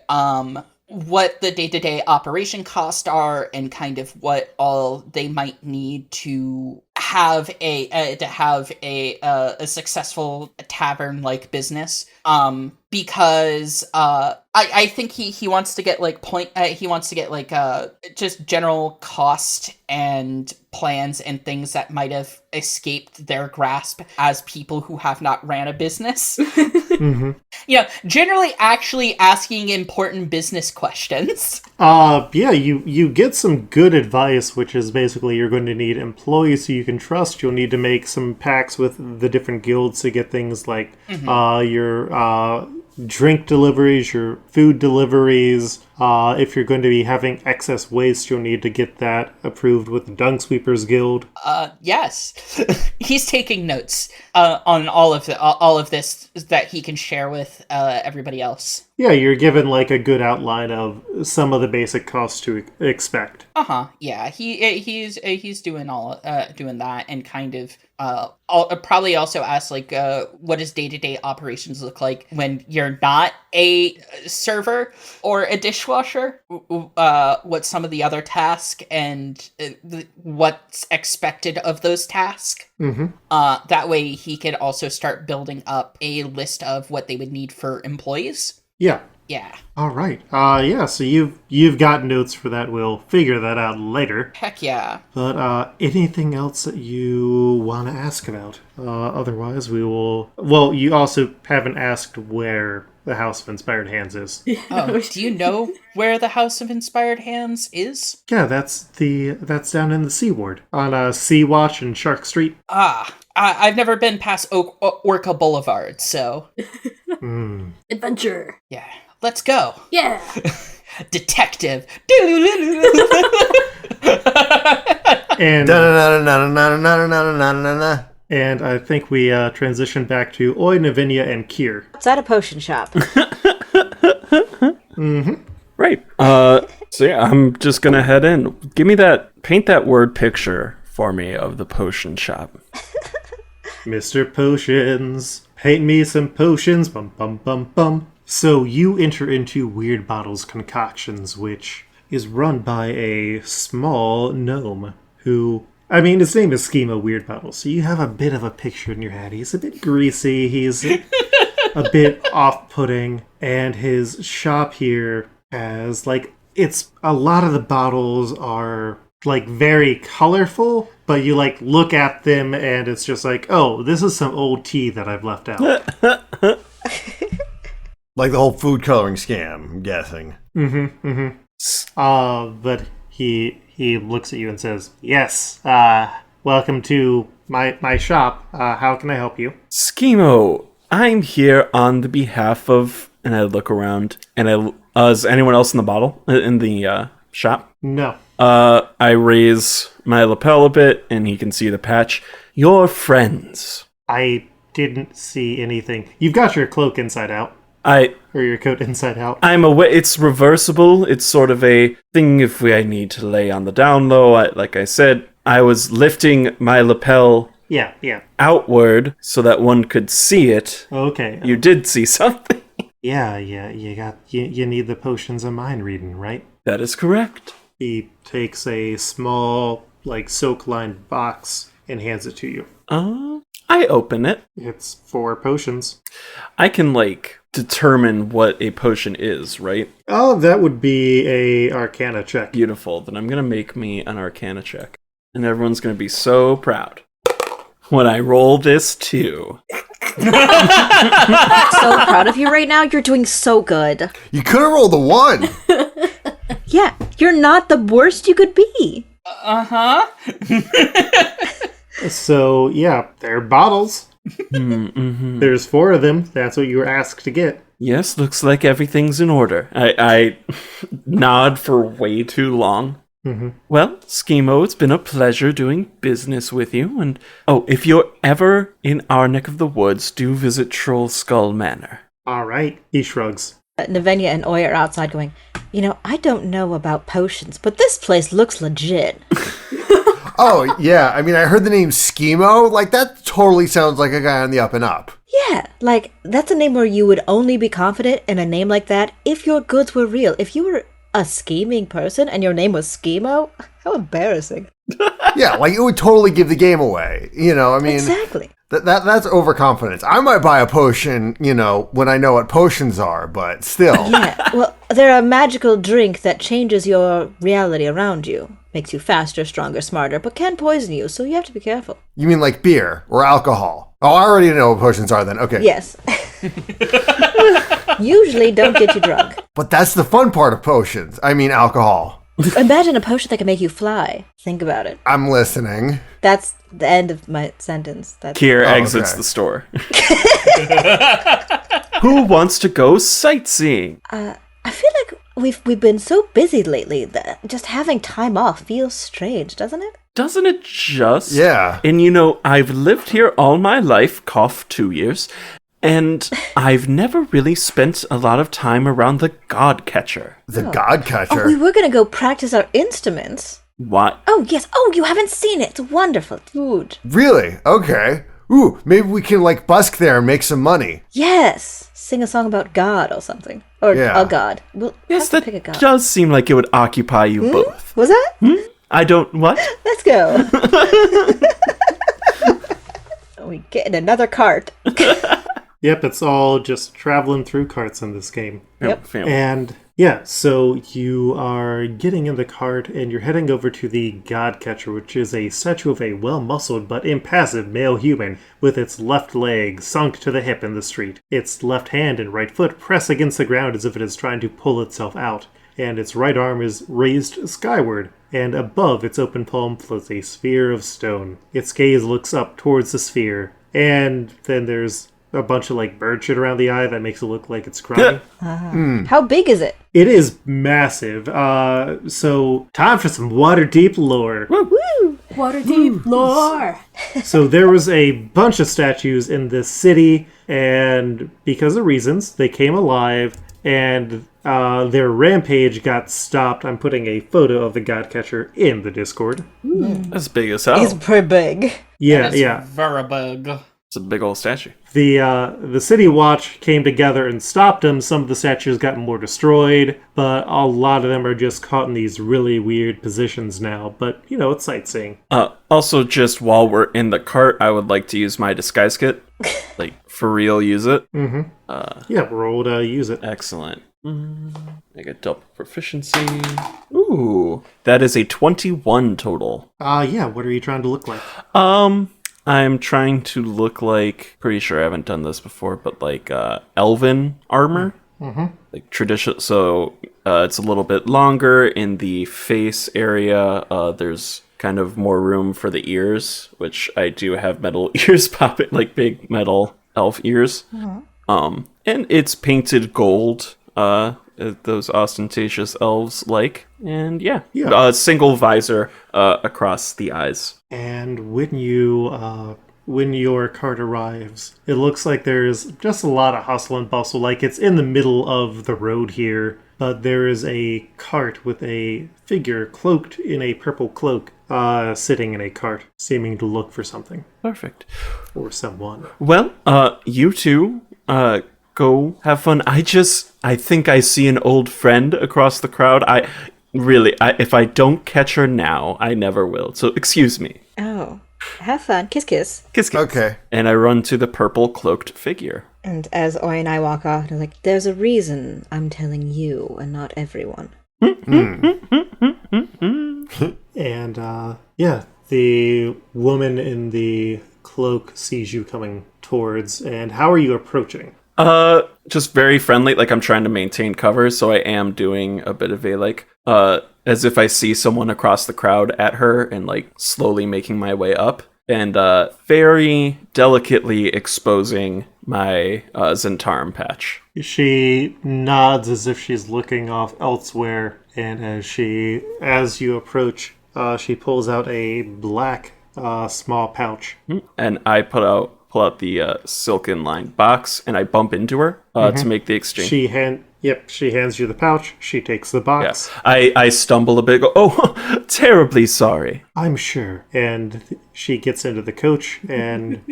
[SPEAKER 3] what the day-to-day operation costs are and kind of what all they might need to have a successful tavern-like business. Because I think he wants to get just general cost and plans and things that might have escaped their grasp as people who have not ran a business.
[SPEAKER 1] Mm-hmm.
[SPEAKER 3] Generally actually asking important business questions.
[SPEAKER 1] Yeah, you get some good advice, which is basically you're going to need employees who you can trust. You'll need to make some pacts with the different guilds to get things like your drink deliveries, your food deliveries, If you're going to be having excess waste, you'll need to get that approved with the Dung Sweepers Guild.
[SPEAKER 3] Yes. He's taking notes on all of this that he can share with everybody else.
[SPEAKER 1] Yeah, you're given like a good outline of some of the basic costs to expect.
[SPEAKER 3] Yeah, he's doing doing that, and kind of probably also ask like what does day-to-day operations look like when you're not a server or a dishwasher, what some of the other tasks and what's expected of those tasks. That way he could also start building up a list of what they would need for employees.
[SPEAKER 1] Yeah.
[SPEAKER 3] Yeah.
[SPEAKER 1] All right. Yeah, so you've got notes for that. We'll figure that out later.
[SPEAKER 3] Heck yeah.
[SPEAKER 1] But anything else that you want to ask about? Otherwise, we will... Well, you also haven't asked where the House of Inspired Hands is.
[SPEAKER 3] Oh, do you know where the House of Inspired Hands is?
[SPEAKER 1] Yeah, that's down in the Sea Ward. On Sea Watch and Shark Street.
[SPEAKER 3] I've never been past Orca Boulevard, so...
[SPEAKER 2] Adventure.
[SPEAKER 3] Yeah. Let's go.
[SPEAKER 2] Yeah.
[SPEAKER 3] Detective.
[SPEAKER 1] And
[SPEAKER 5] Da-na-na-na-na-na-na-na-na-na.
[SPEAKER 1] and I think we transition back to Oi, Navinia, and Kier.
[SPEAKER 6] Outside a potion shop.
[SPEAKER 4] Right. So yeah, I'm just gonna head in. Paint that word picture for me of the potion shop.
[SPEAKER 1] Mr. Potions, paint me some potions, bum bum bum bum. So you enter into Weird Bottles Concoctions, which is run by a small gnome who... I mean, his name is Schema Weird Bottles, so you have a bit of a picture in your head. He's a bit greasy, he's a bit off-putting, and his shop here has, like, it's... A lot of the bottles are, like, very colorful, but you, like, look at them and it's just like, oh, this is some old tea that I've left out.
[SPEAKER 5] Like the whole food coloring scam, I'm guessing.
[SPEAKER 1] But he looks at you and says, yes, welcome to my shop. How can I help you?
[SPEAKER 4] Schemo, I'm here on the behalf of... And I look around, and is anyone else in the shop?
[SPEAKER 1] No.
[SPEAKER 4] I raise my lapel a bit, and he can see the patch. Your friends.
[SPEAKER 1] I didn't see anything. You've got your cloak inside out. Or your coat inside out.
[SPEAKER 4] I'm aware it's reversible. It's sort of a thing if I need to lay on the down low. Like I said, I was lifting my lapel outward so that one could see it.
[SPEAKER 1] Okay.
[SPEAKER 4] You did see something.
[SPEAKER 1] Yeah, you need the potions of mind reading, right?
[SPEAKER 4] That is correct.
[SPEAKER 1] He takes a small, like, silk-lined box and hands it to you.
[SPEAKER 4] I open it.
[SPEAKER 1] It's 4 potions.
[SPEAKER 4] I can, like, determine what a potion is, right?
[SPEAKER 1] Oh, that would be a Arcana check.
[SPEAKER 4] Beautiful. Then I'm going to make me an Arcana check. And everyone's going to be so proud when I roll this too.
[SPEAKER 6] So proud of you right now. You're doing so good.
[SPEAKER 5] You could have rolled a 1.
[SPEAKER 6] Yeah, you're not the worst you could be.
[SPEAKER 1] So, yeah, they're bottles. There's 4 of them. That's what you were asked to get.
[SPEAKER 4] Yes, looks like everything's in order. I nod for way too long. Well, Schemo, it's been a pleasure doing business with you. And if you're ever in our neck of the woods, do visit Troll Skull Manor.
[SPEAKER 1] All right. He shrugs.
[SPEAKER 6] Navinia and Oi are outside going, I don't know about potions, but this place looks legit.
[SPEAKER 5] Oh, yeah. I mean, I heard the name Schemo. Like, that totally sounds like a guy on the up and up.
[SPEAKER 6] Yeah, like, that's a name where you would only be confident in a name like that if your goods were real. If you were a scheming person and your name was Schemo, how embarrassing.
[SPEAKER 5] Yeah, like, it would totally give the game away. I mean...
[SPEAKER 6] Exactly.
[SPEAKER 5] That's overconfidence. I might buy a potion, when I know what potions are, but still.
[SPEAKER 6] Yeah, well, they're a magical drink that changes your reality around you. Makes you faster, stronger, smarter, but can poison you, so you have to be careful.
[SPEAKER 5] You mean like beer or alcohol? Oh, I already know what potions are then. Okay.
[SPEAKER 6] Yes. Usually don't get you drunk.
[SPEAKER 5] But that's the fun part of potions. I mean alcohol.
[SPEAKER 6] Imagine a potion that can make you fly. Think about it.
[SPEAKER 5] I'm listening.
[SPEAKER 6] That's the end of my sentence.
[SPEAKER 4] Kier exits the store. Who wants to go sightseeing?
[SPEAKER 6] I feel like we've been so busy lately that just having time off feels strange, doesn't it?
[SPEAKER 4] Doesn't it just?
[SPEAKER 5] Yeah.
[SPEAKER 4] And I've lived here all my life, cough 2 years, and I've never really spent a lot of time around the God Catcher.
[SPEAKER 5] The God Catcher.
[SPEAKER 6] Oh, we were gonna go practice our instruments.
[SPEAKER 4] What?
[SPEAKER 6] Oh, yes. Oh, you haven't seen it. It's wonderful. Dude.
[SPEAKER 5] Really? Okay. Ooh, maybe we can busk there and make some money.
[SPEAKER 6] Yes. Sing a song about God or something. Or
[SPEAKER 5] Yeah.
[SPEAKER 6] a god. We'll
[SPEAKER 4] Yes,
[SPEAKER 6] have to pick a
[SPEAKER 4] that
[SPEAKER 6] god.
[SPEAKER 4] does seem like it would occupy you both.
[SPEAKER 6] Was that?
[SPEAKER 4] I don't... What?
[SPEAKER 6] Let's go. We get in another cart.
[SPEAKER 1] Yep, it's all just traveling through carts in this game.
[SPEAKER 6] Yep.
[SPEAKER 4] Family.
[SPEAKER 1] And yeah, so you are getting in the cart and you're heading over to the God Catcher, which is a statue of a well-muscled but impassive male human with its left leg sunk to the hip in the street. Its left hand and right foot press against the ground as if it is trying to pull itself out, and its right arm is raised skyward, and above its open palm floats a sphere of stone. Its gaze looks up towards the sphere, and then there's a bunch of bird shit around the eye that makes it look like it's crying.
[SPEAKER 6] How big is it?
[SPEAKER 1] It is massive. So time for some Waterdeep lore.
[SPEAKER 6] Woo!
[SPEAKER 2] Waterdeep lore.
[SPEAKER 1] So there was a bunch of statues in this city, and because of reasons, they came alive, and their rampage got stopped. I'm putting a photo of the Godcatcher in the Discord.
[SPEAKER 4] That's big as hell.
[SPEAKER 6] It's pretty big.
[SPEAKER 1] Yeah.
[SPEAKER 3] Very big.
[SPEAKER 4] It's a big old statue.
[SPEAKER 1] The City Watch came together and stopped them. Some of the statues got more destroyed, but a lot of them are just caught in these really weird positions now. But, it's sightseeing.
[SPEAKER 4] Also, just while we're in the cart, I would like to use my disguise kit. For real, use it.
[SPEAKER 1] Yeah, roll to use it.
[SPEAKER 4] Excellent. Make a double proficiency. Ooh, that is a 21 total.
[SPEAKER 1] Yeah, what are you trying to look like?
[SPEAKER 4] I'm trying to look like, pretty sure I haven't done this before, but elven armor. Traditional, so it's a little bit longer in the face area. There's kind of more room for the ears, which I do have metal ears popping, like big metal elf ears. And it's painted gold, those ostentatious elves like. And yeah. Single visor across the eyes.
[SPEAKER 1] And when your cart arrives, it looks like there's just a lot of hustle and bustle. Like it's in the middle of the road here, but there is a cart with a figure cloaked in a purple cloak, sitting in a cart, seeming to look for something.
[SPEAKER 4] Perfect.
[SPEAKER 1] Or someone.
[SPEAKER 4] Well, you two, go have fun. I think I see an old friend across the crowd. If I don't catch her now, I never will. So excuse me.
[SPEAKER 6] Oh. Have fun. Kiss, kiss.
[SPEAKER 4] Kiss, kiss.
[SPEAKER 5] Okay.
[SPEAKER 4] And I run to the purple cloaked figure.
[SPEAKER 6] And as Oi and I walk off, I'm like, there's a reason I'm telling you and not everyone.
[SPEAKER 1] And, the woman in the cloak sees you coming towards, and how are you approaching?
[SPEAKER 4] Just very friendly. Like I'm trying to maintain cover, so I am doing a bit of as if I see someone across the crowd at her and slowly making my way up and very delicately exposing my Zentarum patch.
[SPEAKER 1] She nods as if she's looking off elsewhere, and as you approach, she pulls out a black small pouch.
[SPEAKER 4] And I pull out the silken lined box, and I bump into her to make the exchange.
[SPEAKER 1] She hands you the pouch. She takes the box.
[SPEAKER 4] Yeah. I stumble a bit. Go, oh, terribly sorry.
[SPEAKER 1] I'm sure. And she gets into the coach, and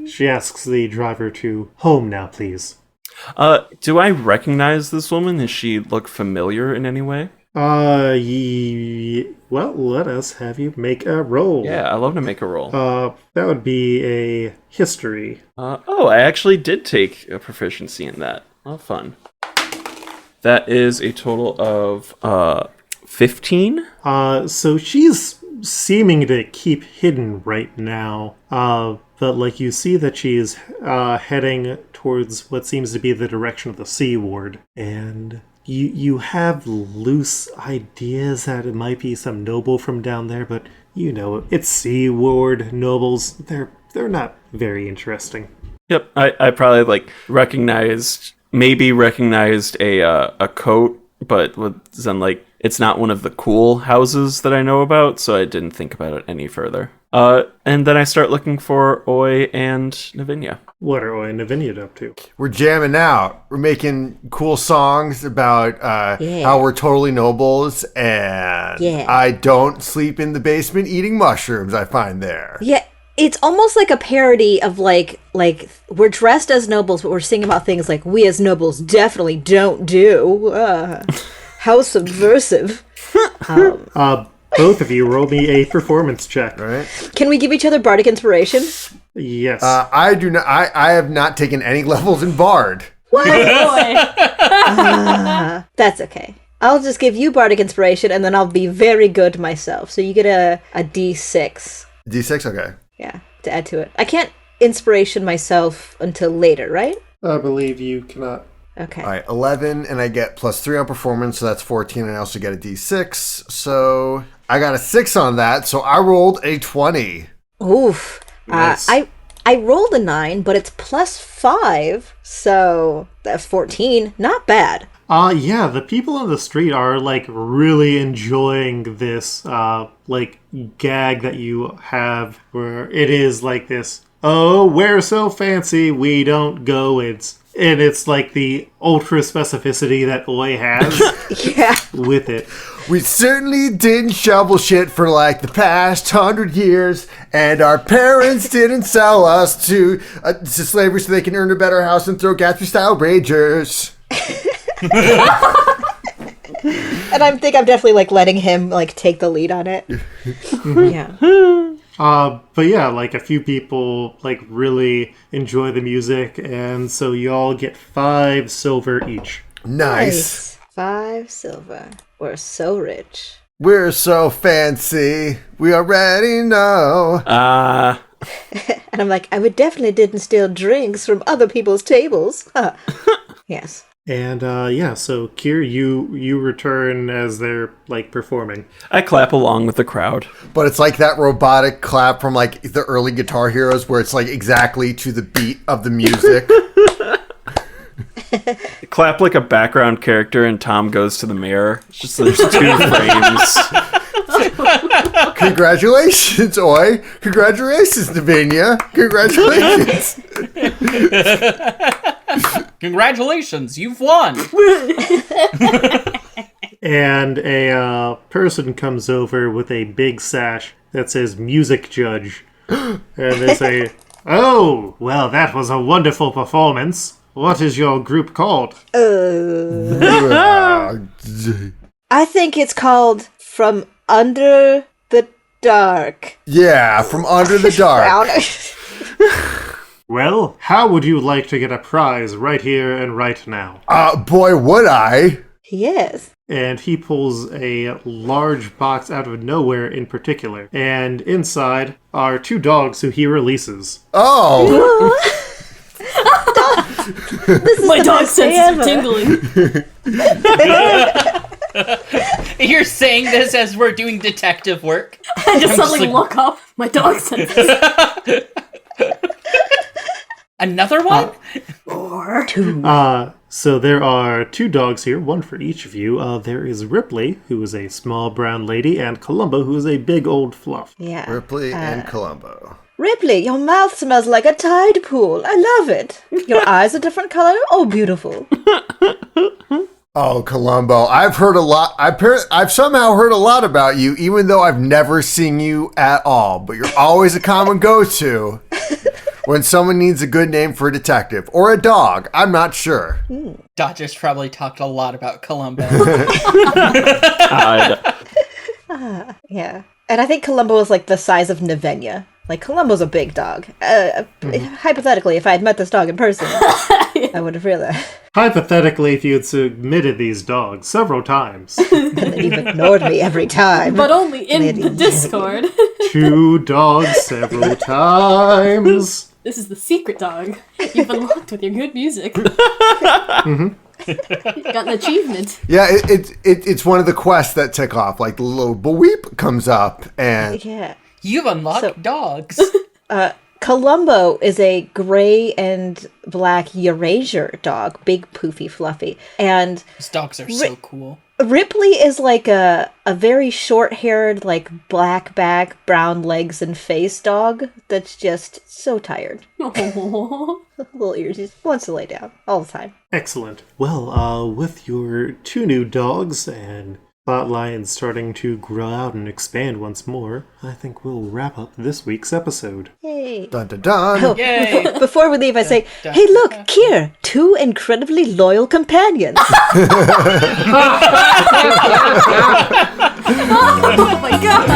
[SPEAKER 1] she asks the driver to home now, please.
[SPEAKER 4] Do I recognize this woman? Does she look familiar in any way?
[SPEAKER 1] Well, let us have you make a roll.
[SPEAKER 4] Yeah, I love to make a roll.
[SPEAKER 1] That would be a history.
[SPEAKER 4] I actually did take a proficiency in that. Oh, fun. That is a total of 15.
[SPEAKER 1] So she's seeming to keep hidden right now. But you see that she's heading towards what seems to be the direction of the Sea Ward, and you have loose ideas that it might be some noble from down there, but it's Sea Ward nobles. They're not very interesting.
[SPEAKER 4] Yep, I probably recognized a coat but then like it's not one of the cool houses that I know about, so I didn't think about it any further. And then I start looking for Oi and Navinia.
[SPEAKER 1] What are Oi and Navinia up to?
[SPEAKER 5] We're jamming out. We're making cool songs about how we're totally nobles, and I don't sleep in the basement eating mushrooms I find there.
[SPEAKER 6] Yeah, it's almost like a parody of like we're dressed as nobles, but we're singing about things like we as nobles definitely don't do. How subversive.
[SPEAKER 1] Both of you roll me a performance check.
[SPEAKER 5] All right.
[SPEAKER 6] Can we give each other bardic inspiration?
[SPEAKER 1] Yes.
[SPEAKER 5] I do not. I have not taken any levels in Bard.
[SPEAKER 2] Oh boy.
[SPEAKER 6] That's okay. I'll just give you bardic inspiration, and then I'll be very good myself. So you get a D6.
[SPEAKER 5] D6, okay.
[SPEAKER 6] Yeah, to add to it. I can't inspiration myself until later, right?
[SPEAKER 1] I believe you cannot.
[SPEAKER 6] Okay.
[SPEAKER 5] All right, 11, and I get +3 on performance, so that's 14, and I also get a D6. So I got a 6 on that, so I rolled a 20.
[SPEAKER 6] Oof.
[SPEAKER 1] Nice.
[SPEAKER 6] I rolled a 9, but it's +5, so that's 14. Not bad.
[SPEAKER 1] Yeah, the people on the street are, like, really enjoying this, like, gag that you have where it is like this, oh, we're so fancy, we don't go, and it's like the ultra specificity that Oi has
[SPEAKER 6] Yeah.
[SPEAKER 1] with it.
[SPEAKER 5] We certainly didn't shovel shit for like the past 100 years, and our parents didn't sell us to slavery so they can earn a better house and throw Gatsby-style ragers.
[SPEAKER 6] And I think I'm definitely like letting him like take the lead on it. Yeah.
[SPEAKER 1] But yeah, like a few people like really enjoy the music, and so y'all get 5 silver each.
[SPEAKER 5] Nice.
[SPEAKER 6] 5 silver. We're so rich.
[SPEAKER 5] We're so fancy. We already know.
[SPEAKER 6] And I'm like, I would definitely didn't steal drinks from other people's tables. Huh. Yes.
[SPEAKER 1] And yeah, so Kier, you return as they're like performing.
[SPEAKER 4] I clap along with the crowd.
[SPEAKER 5] But it's like that robotic clap from like the early Guitar Heroes where it's like exactly to the beat of the music.
[SPEAKER 4] Clap like a background character and Tom goes to the mirror. It's just there's 2 frames.
[SPEAKER 5] Congratulations, Oi. Congratulations, Navinia. Congratulations.
[SPEAKER 3] Congratulations, you've won.
[SPEAKER 1] And a person comes over with a big sash that says Music Judge. And they say, oh, well, that was a wonderful performance. What is your group called?
[SPEAKER 6] I think it's called From Under the Dark.
[SPEAKER 5] Yeah, From Under the Dark.
[SPEAKER 1] Well, how would you like to get a prize right here and right now?
[SPEAKER 5] Boy, would I.
[SPEAKER 6] Yes.
[SPEAKER 1] And he pulls a large box out of nowhere in particular. And inside are 2 dogs who he releases.
[SPEAKER 5] Oh.
[SPEAKER 6] This is
[SPEAKER 2] My
[SPEAKER 6] the
[SPEAKER 2] dog
[SPEAKER 6] best
[SPEAKER 2] senses
[SPEAKER 6] day
[SPEAKER 2] are
[SPEAKER 6] ever.
[SPEAKER 2] tingling.
[SPEAKER 3] You're saying this as we're doing detective work.
[SPEAKER 2] I just
[SPEAKER 3] I'm
[SPEAKER 2] suddenly
[SPEAKER 3] like,
[SPEAKER 2] look up. My dog senses.
[SPEAKER 3] Another one?
[SPEAKER 2] Or
[SPEAKER 1] So there are 2 dogs here, one for each of you. There is Ripley, who is a small brown lady, and Columbo, who is a big old fluff.
[SPEAKER 6] Yeah.
[SPEAKER 5] Ripley and Columbo.
[SPEAKER 6] Ripley, your mouth smells like a tide pool. I love it. Your eyes a different color. Oh, beautiful.
[SPEAKER 5] Oh, Columbo, I've heard a lot. I've somehow heard a lot about you, even though I've never seen you at all. But you're always a common go-to when someone needs a good name for a detective or a dog. I'm not sure.
[SPEAKER 3] Dodger's probably talked a lot about Columbo.
[SPEAKER 6] Yeah. And I think Columbo is like the size of Navinia. Like, Columbo's a big dog. Hypothetically, if I had met this dog in person, I would have realized.
[SPEAKER 1] Hypothetically, if you had submitted these dogs several times.
[SPEAKER 6] And then you've ignored me every time.
[SPEAKER 2] but only in the Discord.
[SPEAKER 1] 2 dogs several times.
[SPEAKER 2] This is the secret dog. You've unlocked with your good music. Got an achievement.
[SPEAKER 5] Yeah, it's one of the quests that tick off. Like the little beep comes up, and
[SPEAKER 6] Yeah.
[SPEAKER 3] You've unlocked dogs.
[SPEAKER 6] Columbo is a gray and black Eurasian dog, big, poofy, fluffy. And
[SPEAKER 3] These dogs are so cool.
[SPEAKER 6] Ripley is like a very short-haired, like black back, brown legs and face dog that's just so tired. Little ears, he just wants to lay down all the time.
[SPEAKER 1] Excellent. Well, with your 2 new dogs and plot lines starting to grow out and expand once more, I think we'll wrap up this week's episode.
[SPEAKER 6] Yay.
[SPEAKER 5] Dun dun dun.
[SPEAKER 6] Oh,
[SPEAKER 3] Yay.
[SPEAKER 6] Before we leave, I say, hey, look, Kier, 2 incredibly loyal companions.
[SPEAKER 2] Oh my god!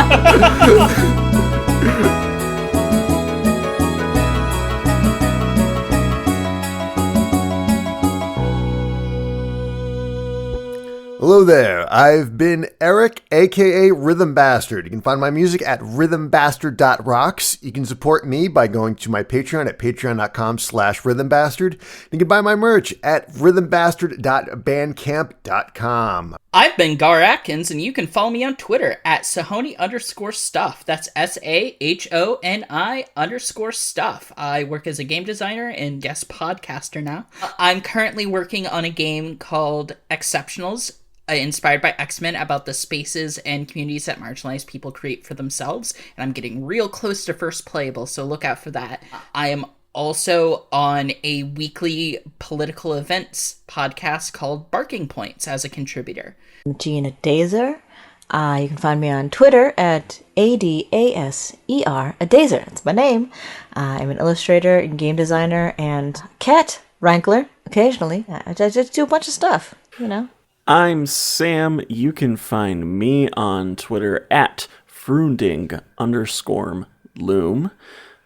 [SPEAKER 5] Hello there, I've been Eric, aka Rhythm Bastard. You can find my music at rhythmbastard.rocks. You can support me by going to my Patreon at patreon.com/rhythmbastard. You can buy my merch at rhythmbastard.bandcamp.com.
[SPEAKER 3] I've been Gar Atkins, and you can follow me on Twitter at Sahoni_stuff. That's SAHONI_stuff. I work as a game designer and guest podcaster now. I'm currently working on a game called Exceptionals, inspired by X-Men, about the spaces and communities that marginalized people create for themselves. And I'm getting real close to first playable, so look out for that. I am also on a weekly political events podcast called Barking Points as a contributor.
[SPEAKER 6] I'm Gina Dazer. You can find me on Twitter at ADASER, Dazer. That's my name. I'm an illustrator and game designer and cat wrangler occasionally. I just do a bunch of stuff, you know.
[SPEAKER 4] I'm Sam. You can find me on Twitter at Froonding_Loom.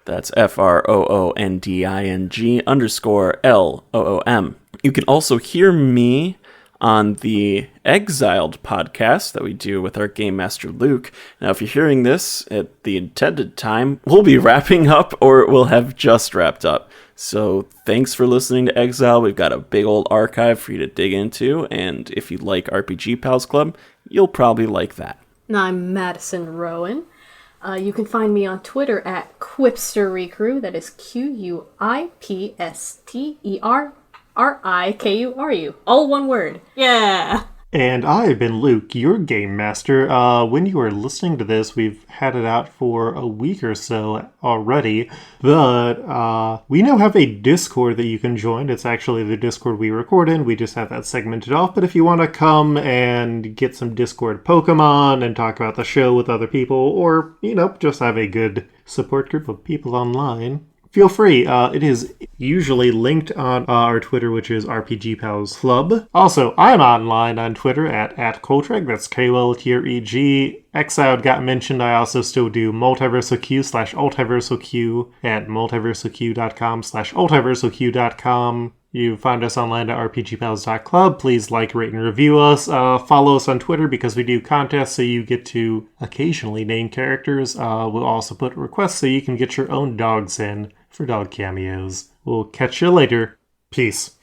[SPEAKER 4] That's FROONDING_LOOM. You can also hear me on the Exiled podcast that we do with our Game Master Luke. Now, if you're hearing this at the intended time, we'll be wrapping up or we'll have just wrapped up. So thanks for listening to Exile. We've got a big old archive for you to dig into, and if you like RPG Pals Club, you'll probably like that.
[SPEAKER 2] And I'm Madison Rowan. You can find me on Twitter at QuipsterRecru. That is QUIPSTERRIKURU. All one word. Yeah.
[SPEAKER 1] And I've been Luke, your game master. When you are listening to this, we've had it out for a week or so already, but we now have a Discord that you can join. It's actually the Discord we record in. We just have that segmented off, but if you want to come and get some Discord Pokemon and talk about the show with other people, or, you know, just have a good support group of people online, feel free. It is usually linked on our Twitter, which is RPG Pals Club. Also, I'm online on Twitter at Coltreg. That's KOLTREG. Exiled got mentioned. I also still do multiversalq/ultiversalq at multiversalq.com/ultiversalq.com. You find us online at rpgpals.club. Please like, rate, and review us. Follow us on Twitter because we do contests so you get to occasionally name characters. We'll also put requests so you can get your own dogs in for dog cameos. We'll catch you later. Peace.